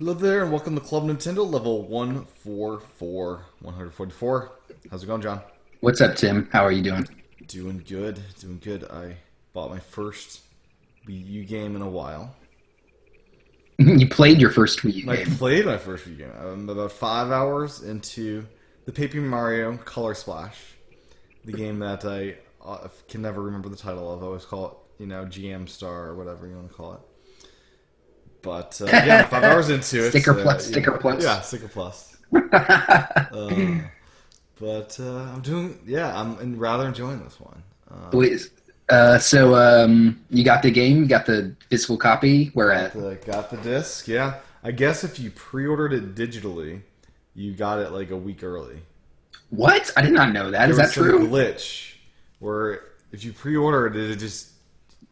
Hello there, and welcome to Club Nintendo level 144. How's it going, John? What's up, Tim? How are you doing? Doing good, doing good. I bought my first Wii U game in a while. You played your first Wii U I game. played my first Wii U game. I'm about 5 hours into the Paper Mario Color Splash, the game that I can never remember the title of. I always call it, GM Star or whatever you want to call it. But yeah, I'm 5 hours into it. Sticker plus, sticker Yeah, plus. Sticker Plus. But I'm doing, yeah, rather enjoying this one. Wait, you got the game, you got the physical copy. Where at? Got the disc, yeah. I guess if you pre-ordered it digitally, you got it like a week early. What? I did not know that. There Is was that some true? glitch where if you pre-ordered it, it just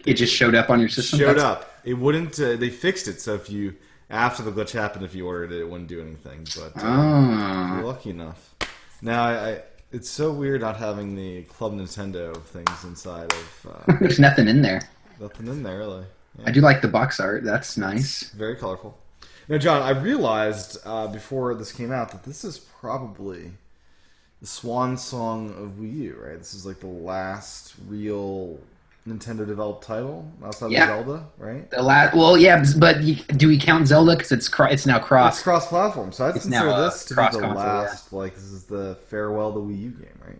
It just showed up on your system. showed up. It wouldn't. They fixed it, so if you after the glitch happened, if you ordered it, it wouldn't do anything. But if you're Oh, lucky enough. Now, it's so weird not having the Club Nintendo things inside of there's nothing in there. nothing in there, really. I Yeah, do like the box art. That's nice. very colorful. Now, John, I realized before this came out that this is probably the swan song of Wii U, right? This is like the last real Nintendo developed title outside of Yeah. Zelda, right? Well, yeah, but do we count Zelda because it's now It's cross? cross-platform, so I'd It's now consider this to be cross the console. Yeah. last. Like, this is the farewell to Wii U game, right?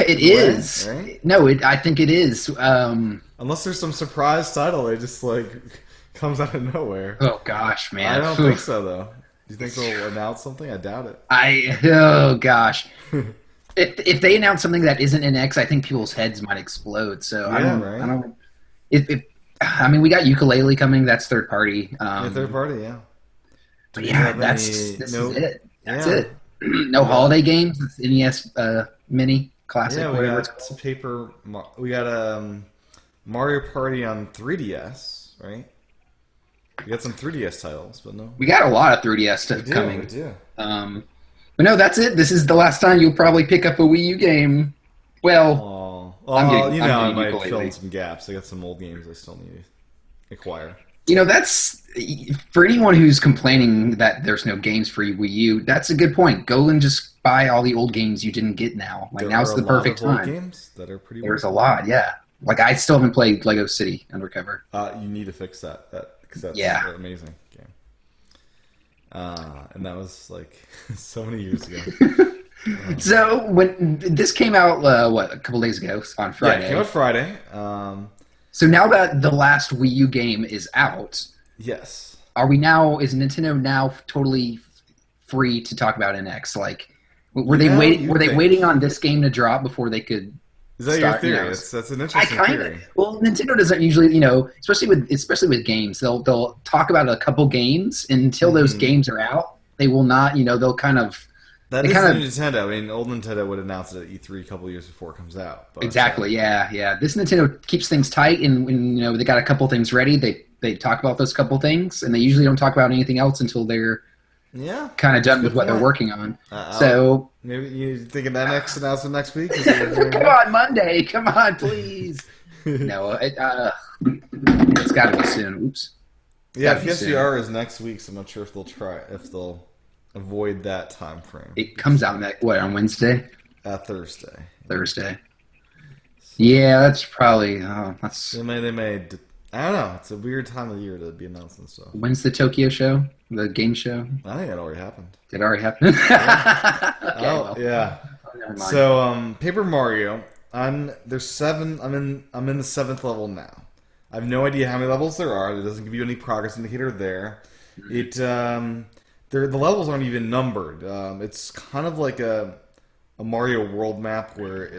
It In a way, is. right? No, I think it is. Unless there's some surprise title that just like comes out of nowhere. Oh gosh, I man. don't think so, though. Do you think they'll announce something? I doubt it. Oh gosh. If they announce something that isn't in X, I think people's heads might explode. So Yeah, right. I don't. I mean, we got ukulele coming. That's third party. Yeah, third party, yeah. Do But we yeah, have this any? is No, it. That's yeah, it. No yeah, holiday games. It's NES Mini Classic, yeah. We whatever it's got called. We got Mario Party on 3DS, right? We got some 3DS titles, but no, We got a lot of 3DS we stuff do, we coming. do. Um, but no, that's it. This is the last time you'll probably pick up a Wii U game. Well, Oh, I'm well, getting I might fill ukulele. in some gaps. I got some old games I still need to acquire. That's for anyone who's complaining that there's no games for Wii U. That's a good point. Go and just buy all the old games you didn't get now. Like There are now's a the lot perfect of old time. games that are pretty There's worth a it. lot, yeah. Like I still haven't played Lego City Undercover. You need to fix that. Because that's Yeah. an amazing game. And that was like so many years ago. So when this came out, a couple days ago on Yeah, it came Friday. out Friday. So now that the last Wii U game is out, Yes. are we now? Is Nintendo now totally free to talk about NX? Like, were they waiting? You Were they think. waiting on this game to drop before they could Is that your start? theory? That's an I interesting kind of. theory. Well, Nintendo doesn't usually, especially with games, they'll talk about a couple games and until those Mhm. games are out. They will not, they'll kind of That they is kind new of Nintendo. I mean, old Nintendo would announce it at E3 a couple years before it comes out. But, exactly, yeah, yeah. This Nintendo keeps things tight, and when they got a couple things ready, they talk about those couple things, and they usually don't talk about anything else until they're yeah. kind of done with Good what they're point. working on. Uh, So Maybe you thinking that next announcement next week? Is what you're doing come now? on, Monday, come on, please. No, it's got to be soon. Oops. Yeah, Gotta be soon. PSVR is next week, so I'm not sure if they'll avoid that time frame. It comes out on Wednesday, Thursday. Thursday. Yeah, that's probably. That's They may. I don't know. It's a weird time of the year to be announcing stuff. when's the Tokyo show? The game show? I think that already happened. Did it already happen? Okay, Oh well, yeah. never mind. So Paper Mario. There's seven. I'm in the seventh level now. I have no idea how many levels there are. It doesn't give you any progress indicator there. The levels aren't even numbered. It's kind of like a Mario World map where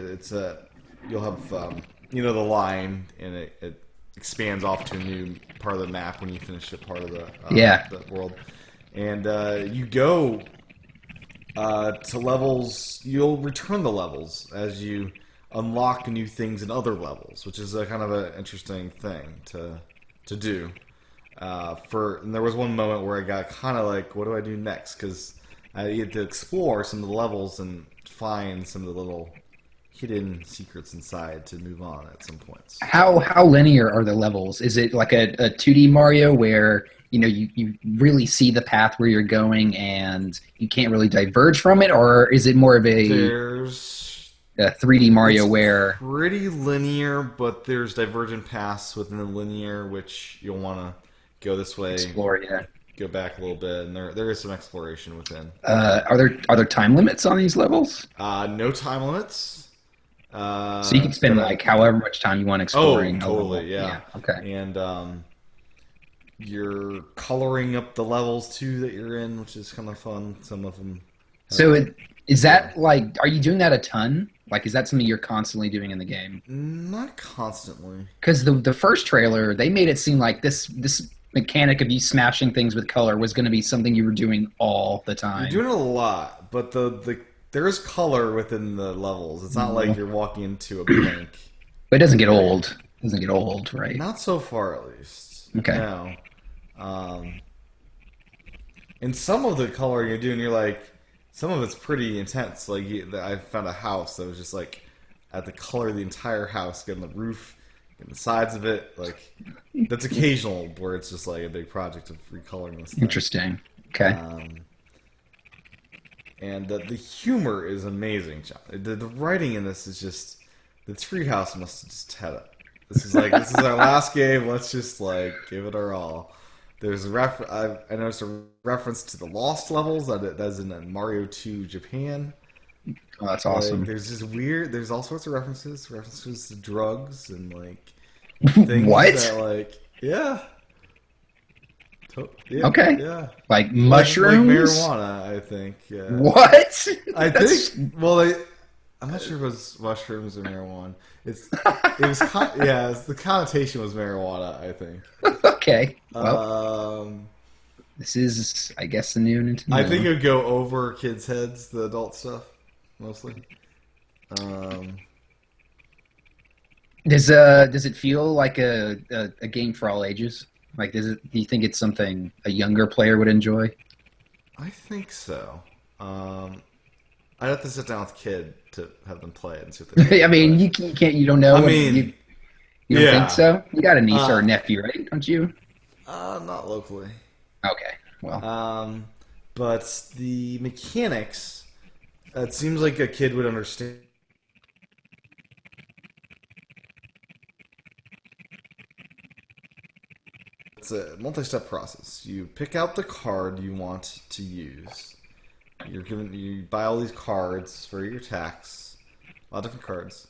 you'll have the line and it expands off to a new part of the map when you finish a part of Yeah. the world, and you go to levels. You'll return the levels as you unlock new things in other levels, which is a kind of an interesting thing to do. And there was one moment where I got kind of like, what do I do next? Because I had to explore some of the levels and find some of the little hidden secrets inside to move on at some points. How linear are the levels? Is it like a 2D Mario where you really see the path where you're going and you can't really diverge from it, or is it more of There's a 3D Mario It's where pretty linear, but there's divergent paths within the linear, which you'll want to go this way, explore? Yeah. go back a little bit, and there is some exploration within. Are there time limits on these levels? No time limits. So you can spend But like however much time you want oh, exploring a level. totally, yeah. Yeah. Okay. And you're coloring up the levels too that you're in, which is kind of fun. Some of them. So is that like, are you doing that a ton? Like, is that something you're constantly doing in the game? Not constantly. Because the first trailer, they made it seem like this mechanic of you smashing things with color was going to be something you were doing all the time. You're doing it a lot, but there is color within the levels. It's not like you're walking into a blank. But it doesn't get old. It doesn't get old, right? Not so far, at least. Okay. No. And some of the color you're doing, you're like, some of it's pretty intense. Like I found a house that was just like, I had to color the entire house, getting the roof, getting the sides of it. Like that's occasional where it's just like a big project of recoloring this thing. Interesting. Okay. And the humor is amazing, John. The writing in this is just, the Treehouse must have just had it. This is our last game. Let's just like give it our all. There's I noticed a reference to the Lost levels that's in Mario 2 Japan. Oh, that's awesome. Like, there's all sorts of references to drugs and like things What? that like yeah. Yeah, Okay. yeah. Like mushrooms? Like marijuana, I think. Yeah. What? I think. Well, I'm not sure if it was mushrooms or marijuana. The connotation was marijuana, I think. Okay. Well, this is, I guess, the new Nintendo. I think it would go over kids' heads, the adult stuff, mostly. Does it feel like a game for all ages? Like, do you think it's something a younger player would enjoy? I think so. I'd have to sit down with a kid to have them play it and see what they think. I mean, you can't. You don't know. I mean, you don't yeah. think so? You got a niece or a nephew, right? Don't you? Not locally. Okay. Well. But the mechanics, it seems like a kid would understand. It's a multi-step process. You pick out the card you want to use. You buy all these cards for your attacks, a lot of different cards,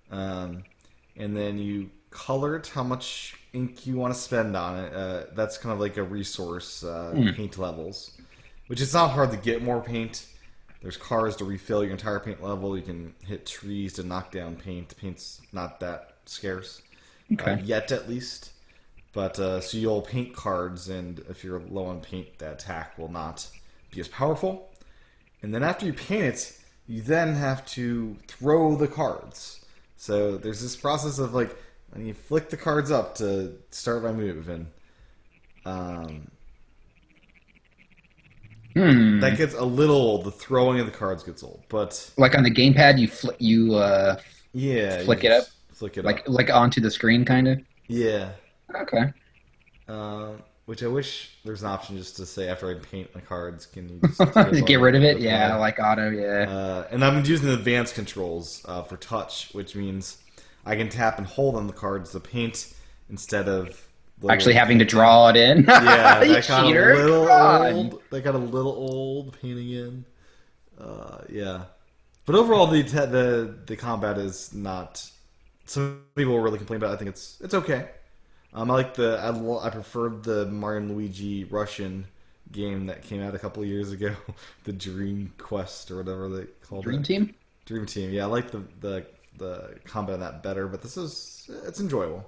and then you color it how much ink you want to spend on it. That's kind of like a resource paint levels, which it's not hard to get more paint. There's cars to refill your entire paint level. You can hit trees to knock down paint. Paint's not that scarce, yet at least. But so you'll paint cards, and if you're low on paint, that attack will not be as powerful. And then after you paint it, you then have to throw the cards. So there's this process of like, when you flick the cards up to start my move, and that gets a little old. The throwing of the cards gets old, but like on the gamepad, you flick it up, flick it like onto the screen, kind of. Yeah. Okay. Which I wish there's an option just to say after I paint my cards, can you just get rid of it? Yeah, like auto. Yeah. And I'm using the advanced controls for touch, which means I can tap and hold on the cards to paint instead of actually having to draw it in. Yeah, You that got cheater. a little Come on. old. That got a little old painting in. Yeah, but overall the combat is not. Some people really complain about it. I think it's okay. I preferred the Mario and Luigi Russian game that came out a couple of years ago, the Dream Quest or whatever they called Dream it. Team. Dream Team. Yeah, I like the combat in that better, but it's enjoyable.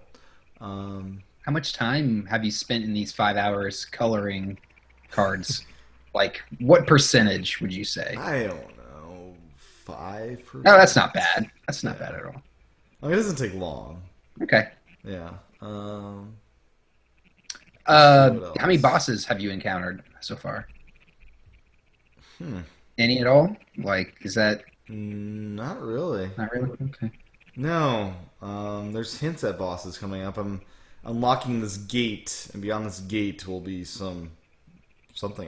How much time have you spent in these 5 hours coloring cards? Like, what percentage would you say? I don't know, 5%. No, that's not bad. That's not bad at all. I mean, it doesn't take long. Okay. Yeah. How many bosses have you encountered so far? Any at all? Like, is that Not really. not really? Okay. No. There's hints at bosses coming up. unlocking this gate, and beyond this gate will be something,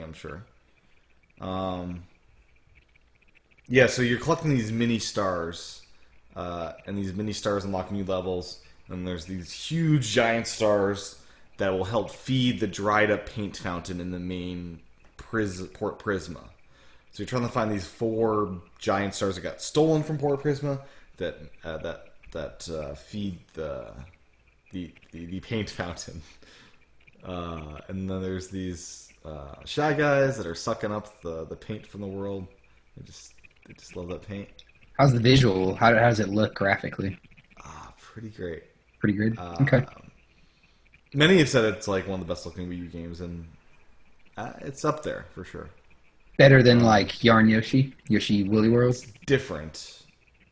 I'm sure. Yeah, so you're collecting these mini stars, and these mini stars unlock new levels. And there's these huge giant stars that will help feed the dried up paint fountain in the main Port Prisma. So you're trying to find these 4 giant stars that got stolen from Port Prisma that feed the paint fountain. And then there's these Shy Guys that are sucking up the paint from the world. They just love that paint. How's the visual? How does it look graphically? Pretty great. Pretty good. Okay. Many have said it's like one of the best looking Wii U games, and it's up there for sure. Better than like Yarn Yoshi, Yoshi Woolly World. It's different.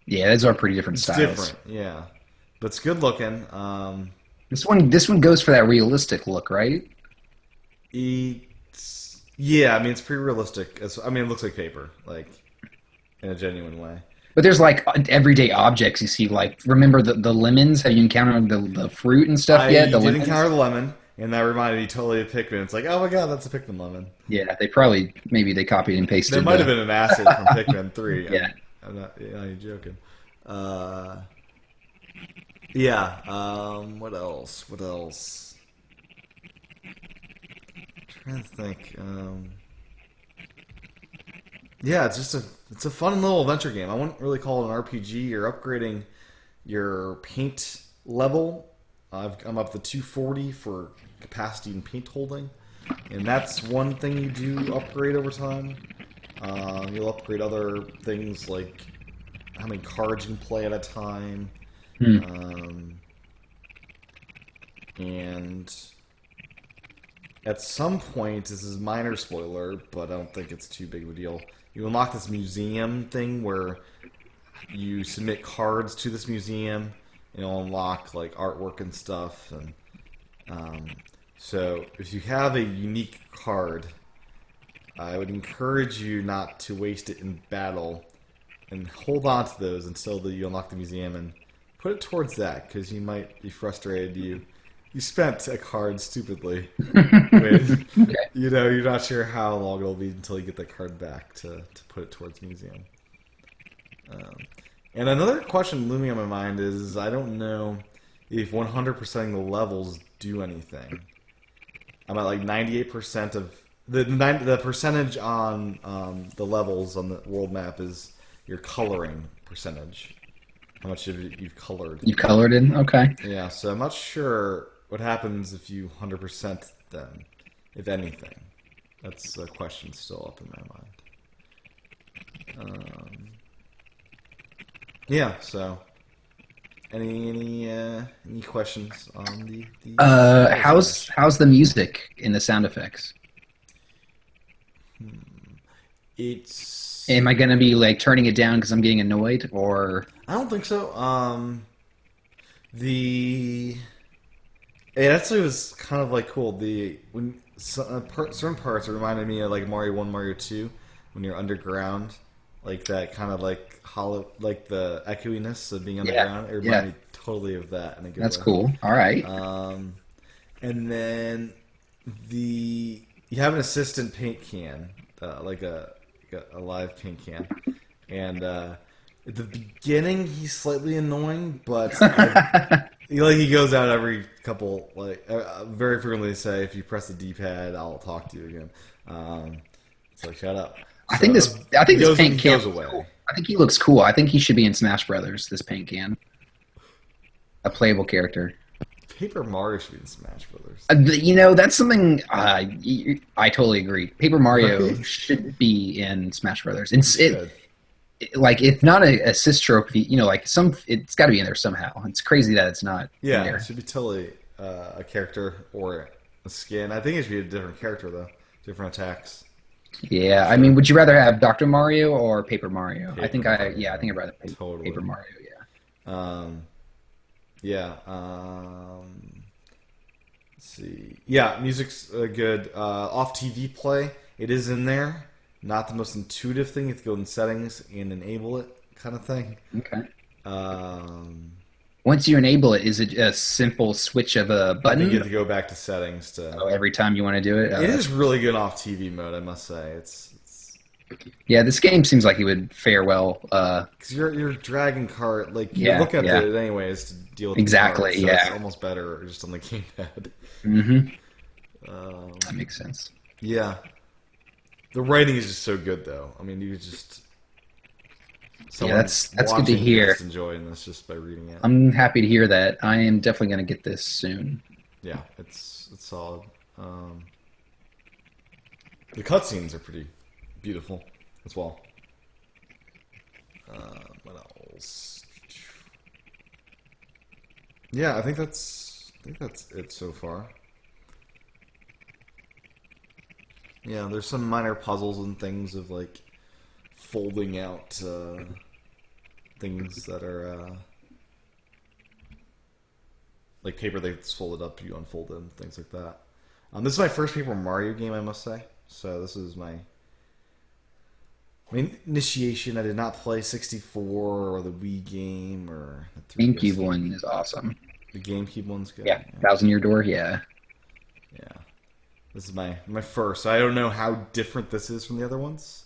Yeah, those are pretty different styles. Different, yeah, but it's good looking. This one goes for that realistic look, right? Yeah, I mean it's pretty realistic. It looks like paper, like in a genuine way. But there's like everyday objects you see. Like, remember the lemons? Have you encountered the fruit and stuff yet? I did encounter the lemon, and that reminded me totally of Pikmin. It's like, oh my god, that's a Pikmin lemon. Yeah, maybe they copied and pasted. There might have been an acid from Pikmin 3. Yeah. I'm not joking. Yeah. What else? I'm trying to think. Yeah, it's a fun little adventure game. I wouldn't really call it an RPG. You're upgrading your paint level. I'm up to 240 for capacity and paint holding, and that's one thing you do upgrade over time. You'll upgrade other things like how many cards you can play at a time, and at some point, this is minor spoiler, but I don't think it's too big of a deal. You unlock this museum thing where you submit cards to this museum, and you'll unlock like artwork and stuff. And so, if you have a unique card, I would encourage you not to waste it in battle, and hold on to those until you unlock the museum, and put it towards that because you might be frustrated. You spent a card stupidly. When, Okay. you're not sure how long it'll be until you get that card back to put it towards the museum. And another question looming on my mind is I don't know if 100%ing the levels do anything. I'm at like 98% of the percentage on the levels on the world map is your coloring percentage. How much of it you've colored. You've colored it? Okay. Yeah, so I'm not sure what happens if you 100% them, if anything. That's a question still up in my mind. Yeah, so any questions on the how's the music in the sound effects? It's Am I going to be like turning it down because I'm getting annoyed, or I don't think so. It actually was kind of like cool. Certain parts reminded me of like Mario 1, Mario 2, when you're underground, like that kind of like hollow, like the echoiness of being underground. It reminded me totally of that in a good that's way. cool. All right. And then you have an assistant paint can, like a live paint can, and at the beginning he's slightly annoying, but he goes out every couple, very frequently say, if you press the D-pad, I'll talk to you again. It's like, shut up. I think this paint can goes away. Cool. I think he looks cool. I think he should be in Smash Brothers. This paint can, a playable character. Paper Mario should be in Smash Brothers. That's something I totally agree. Paper Mario should be in Smash Brothers. It's not a assist trophy. It's got to be in there somehow. It's crazy that it's not. Yeah, in there. it should be totally a character or a skin. I think it should be a different character though, different attacks. Yeah, I mean, would you rather have Dr. Mario or Paper Mario? I think I'd rather Paper Mario. Yeah. Yeah. Let's see. Yeah, music's good. Off TV play, it is in there. Not the most intuitive thing. You have to go in settings and enable it, kind of thing. Okay. once you enable it, is it a simple switch of a I think you have button? to go back to settings to. Oh, every time you want to do it? Oh, It that's is really good off TV mode, I must say. It's yeah. This game seems like it would fare well. because you're dragging cart, like you're Yeah, looking at yeah, it anyways to deal with the exactly. cart, so it's Yeah. almost better just on the gamepad. Hmm. Um, That makes sense. yeah, the writing is just so good, though. I mean, you just Yeah, someone that's good to watching hear. this enjoying this just by reading it. I'm happy to hear that. I am definitely going to get this soon. Yeah, it's solid. The cutscenes are pretty beautiful as well. What else? Yeah, I think that's it so far. Yeah, there's some minor puzzles and things of like folding out things that are like paper that's folded up, you unfold it, and things like that. This is my first Paper Mario game, I must say. So this is my initiation. I did not play 64 or the Wii game or the 3DS GameCube game. one is awesome. The GameCube one's good. Yeah, Thousand Year Door. Yeah. Yeah. This is my first. So I don't know how different this is from the other ones.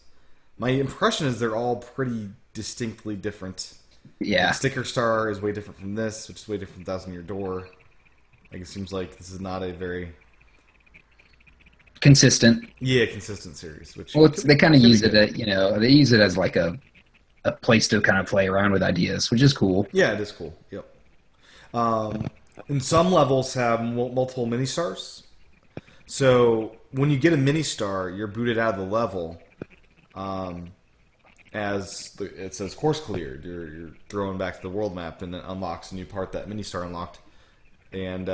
My impression is they're all pretty distinctly different. Yeah. Like Sticker Star is way different from this, which is way different from Thousand Year Door. Like it seems like this is not a very Consistent. consistent series. Which Well, they kind of could be use it, good. they use it as like a place to kind of play around with ideas, which is cool. Yeah, it is cool. Yep. And some levels have multiple mini stars. So when you get a mini star, you're booted out of the level. It says course cleared. You're thrown back to the world map, and it unlocks a new part that mini star unlocked. And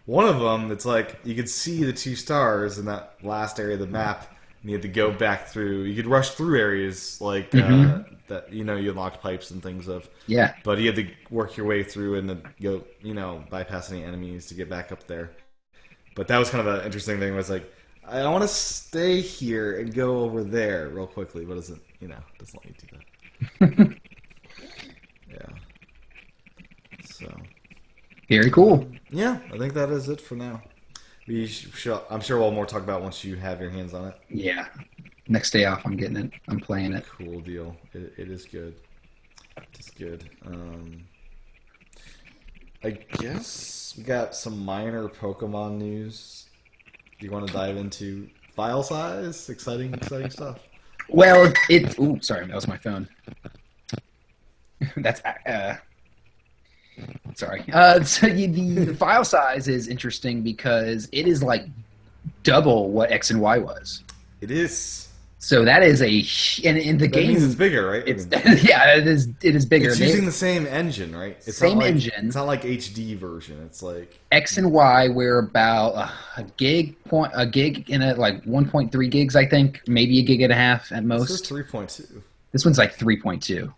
one of them, it's like you could see the two stars in that last area of the map, and you had to go back through. You could rush through areas like that. You unlocked pipes and things of. Yeah. But you had to work your way through and then go, bypass any enemies to get back up there. But that was kind of an interesting thing. Was like, I want to stay here and go over there real quickly, but doesn't let me do that. Yeah. So. Very cool. Yeah, I think that is it for now. I'm sure we'll have more to talk about once you have your hands on it. Yeah. Next day off, I'm getting it. I'm playing it. Cool deal. It is good. It's good. I guess we got some minor Pokemon news. Do you want to dive into file size? Exciting stuff. Well, ooh, sorry, that was my phone. That's sorry. The file size is interesting because it is like double what X and Y was. It is. So that is and the That game means it's bigger, right? It's yeah, it is bigger. It's using the same engine, right? It's Same not like, engine. It's not like HD version. It's like X and Y were about a gig in a like 1.3 gigs, I think, maybe a gig and a half at this is most. 3.2. This one's like 3.2.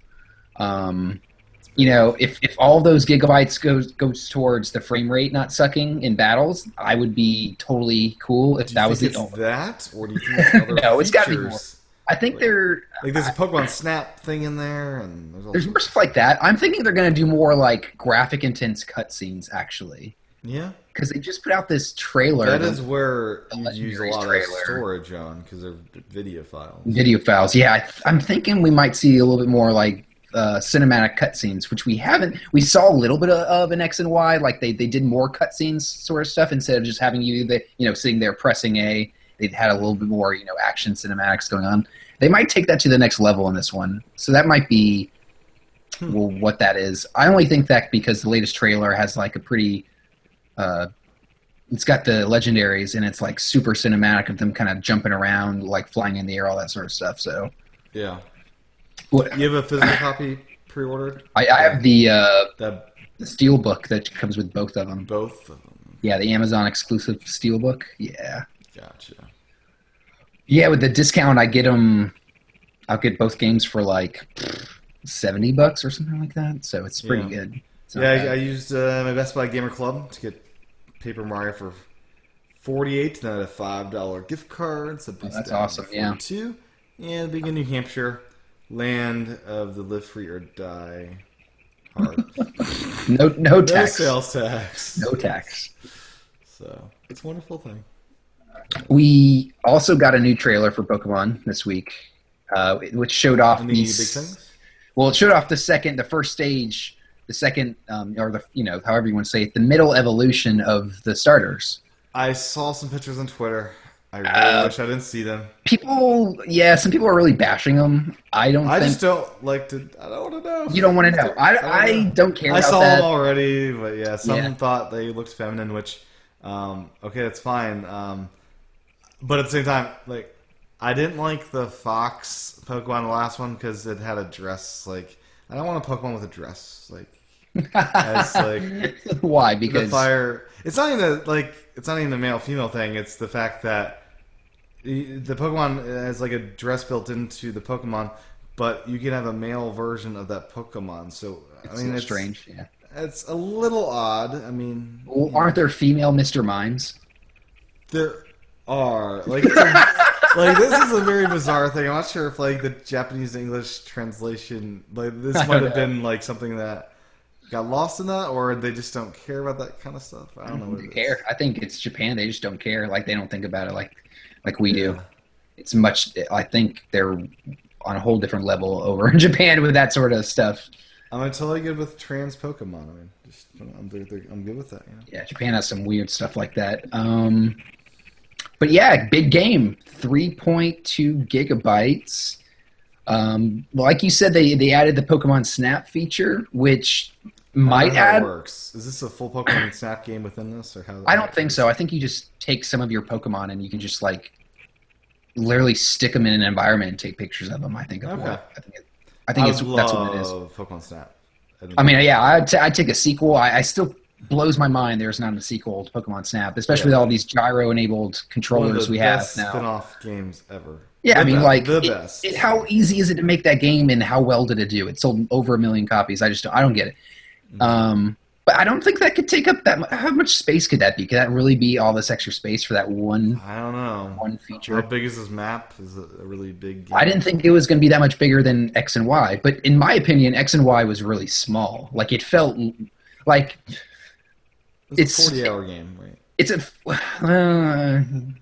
If all those gigabytes goes towards the frame rate not sucking in battles, I would be totally cool if Do you that was think the it's only. that, or do you think it's other No, it's gotta be features? more. I think they're Like there's a Pokemon Snap thing in there, and there's all there's more sorts. stuff like that. I'm thinking they're gonna do more like graphic intense cutscenes actually, Yeah, because they just put out this trailer. that is where the you use a Legendaries lot of trailer. storage on because they're video files. Video files. Yeah, I'm thinking we might see a little bit more like cinematic cutscenes, which we haven't. We saw a little bit of an X and Y, like they did more cutscenes sort of stuff instead of just having you sitting there pressing A. They'd had a little bit more action cinematics going on. They might take that to the next level in this one, so that might be what that is. I only think that because the latest trailer has like a pretty. It's got the legendaries and it's like super cinematic of them kind of jumping around, like flying in the air, all that sort of stuff. So. Yeah, What, you have a physical copy pre-ordered? I have the That steel book that comes with both of them. both of them. Yeah, the Amazon exclusive steel book. Yeah, Gotcha. yeah. With the discount, I get them. I'll get both games for like $70 or something like that. So it's pretty Yeah. good. It's not Yeah, bad. I used my Best Buy Gamer Club to get Paper Mario for $48, and then a $5 gift card. So Oh, that's awesome, yeah. 42. And being in New Hampshire, land of the live free or die hard. No No tax. sales tax. No tax. So it's a wonderful thing. We also got a new trailer for Pokemon this week, which showed off Any big things? Well, it showed off the first stage, the second, or however you want to say it, the middle evolution of the starters. I saw some pictures on Twitter. I really wish I didn't see them. Some people are really bashing them. I just don't like to. I don't want to know. You don't want to know. I don't care. I about saw that. them already, but yeah, some thought they looked feminine, which, okay, that's fine. But at the same time, like, I didn't like the Fox Pokemon, the last one, because it had a dress. Like, I don't want a Pokemon with a dress. Like, as like why? Because the fire. It's not even a male female thing. It's the fact that the Pokemon has like a dress built into the Pokemon, but you can have a male version of that Pokemon. So it's strange. Yeah, it's a little odd. I mean, aren't there female Mr. Mimes? There are like this is a very bizarre thing. I'm not sure if like the Japanese to English translation this might have been like something that got lost in that, or they just don't care about that kind of stuff. I don't know what it is. I think it's Japan. They just don't care. Like they don't think about it like we do. It's much. I think they're on a whole different level over in Japan with that sort of stuff. I'm totally good with trans Pokemon. I mean, I'm good with that. Yeah, Japan has some weird stuff like that. But yeah, big game, 3.2 gigabytes. Like you said, they added the Pokemon Snap feature, which might add. How it works. Is this a full Pokemon Snap game within this, or how? I don't think so. I think you just take some of your Pokemon and you can just like literally stick them in an environment and take pictures of them. I think. Okay. I think that's what it is. Pokemon Snap. I mean, yeah, I'd take a sequel. I still blows my mind there's not a sequel to Pokemon Snap, especially with all these gyro-enabled controllers we have now. Spin-off games ever. Yeah, the best. How easy is it to make that game, and how well did it do? It sold over 1 million copies. I don't get it. Mm-hmm. But I don't think that could take up that much. How much space could that be? Could that really be all this extra space for that one? I don't know. One feature. How big is this map? Is it a really big game? I didn't think it was going to be that much bigger than X and Y, but in my opinion, X and Y was really small. Like it felt like it's a 40-hour game, right? It's a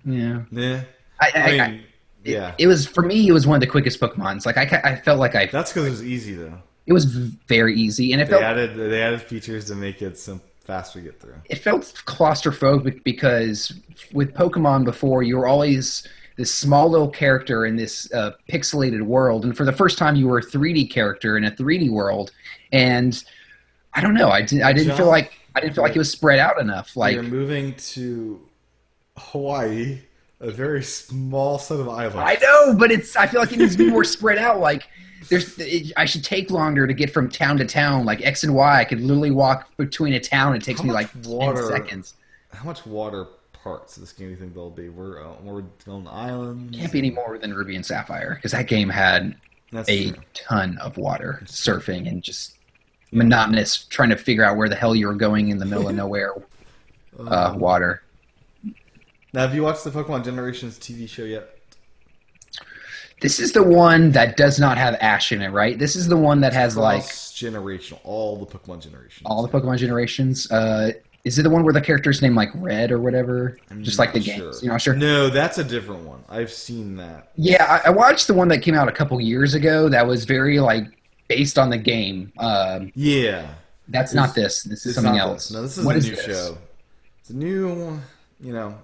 yeah. Yeah. It was, for me, it was one of the quickest Pokemons. Like I felt like That's because it was easy though. It was very easy, and they added features to make it fast to get through. It felt claustrophobic because with Pokemon before, you were always this small little character in this pixelated world, and for the first time, you were a 3D character in a 3D world, and I don't know. I didn't feel like it was spread out enough. Like you're moving to Hawaii, a very small set of islands. I know, but I feel like it needs to be more spread out. Like I should take longer to get from town to town. Like X and Y, I could literally walk between a town. It takes me like 10 seconds. How much water parts of this game do you think there'll be? We're on islands. Can't be any more than Ruby and Sapphire because that game had ton of water, surfing and just monotonous, trying to figure out where the hell you were going in the middle of nowhere. Water. Now, have you watched the Pokemon Generations TV show yet? This is the one that does not have Ash in it, right? This is the one that has like generational, all the Pokemon generations. All the Pokemon generations. Is it the one where the character's named like Red or whatever? Just like the games. You're not sure? No, that's a different one. I've seen that. Yeah, I watched the one that came out a couple years ago that was very like based on the game. Yeah. That's not this. This is something else. No, this is a new show. It's a new,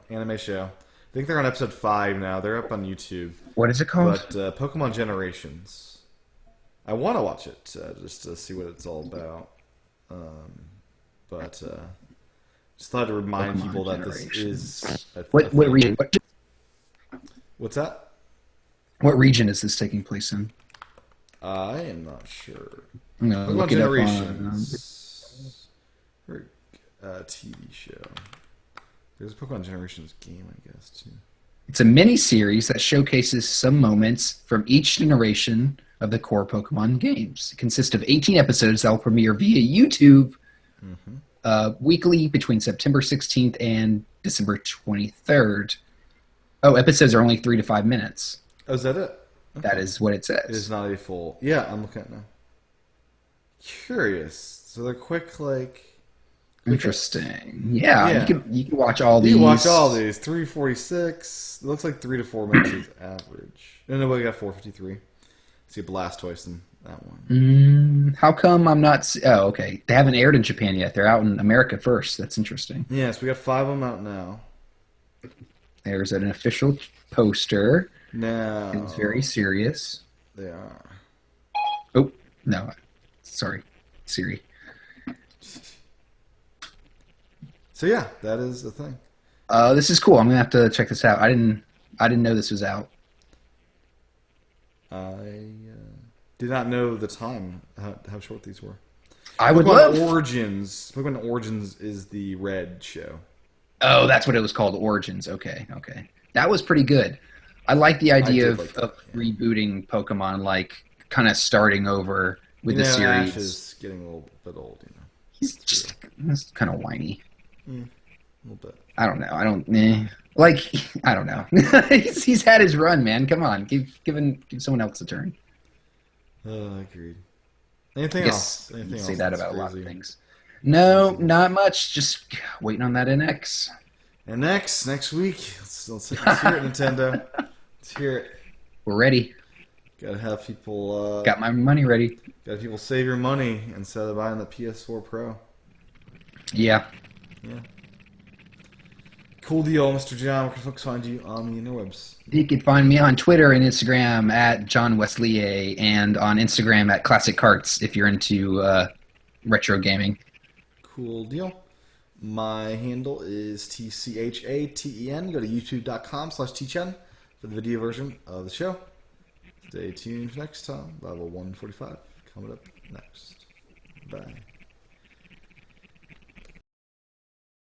anime show. I think they're on episode 5 now. They're up on YouTube. What is it called? But Pokemon Generations. I want to watch it just to see what it's all about. But just thought to remind people that this is. What region? What's that? What region is this taking place in? I am not sure. I'm gonna Pokemon look it Generations. TV show. There's a Pokemon Generations game, I guess, too. It's a mini-series that showcases some moments from each generation of the core Pokemon games. It consists of 18 episodes that will premiere via YouTube weekly between September 16th and December 23rd. Oh, episodes are only 3 to 5 minutes. Oh, is that it? Okay. That is what it says. It is not a full... Yeah, I'm looking at it now. Curious. So they're quick, like. Interesting. Yeah, Yeah. you can watch all these. You watch all these. 346. It looks like 3 to 4 minutes is average. No, we got 453. See Blastoise in that one. How come I'm not? Oh, okay. They haven't aired in Japan yet. They're out in America first. That's interesting. Yes, we got 5 of them out now. There's an official poster. Now. It's very serious. They are. Oh, no. Sorry, Siri. So yeah, that is the thing. This is cool. I'm gonna have to check this out. I didn't know this was out. I did not know the time how short these were. I would Pokemon love Origins. Pokemon Origins is the red show. Oh, that's what it was called. Origins. Okay. That was pretty good. I like the idea of rebooting Pokemon, like kind of starting over with the series. Ash is getting a little bit old, you know. He's kind of whiny. A little bit. I don't know. I don't know. he's had his run, man. Come on, give someone else a turn. Agreed. Anything else? Anything say else that that's about a lot crazy? of things. No, not much. Just waiting on that NX. And next week, let's hear it, Nintendo. Let's hear it. We're ready. Gotta have people. Got my money ready. Gotta have people save your money instead of buying the PS4 Pro. Yeah. Yeah. Cool deal, Mr. John. Where can folks find you on the interwebs? You can find me on Twitter and Instagram at John Wesley and on Instagram at Classic Carts if you're into retro gaming. Cool deal. My handle is TCHATEN. Go to youtube.com/tchen for the video version of the show. Stay tuned for next time. Level 145 coming up next. Bye.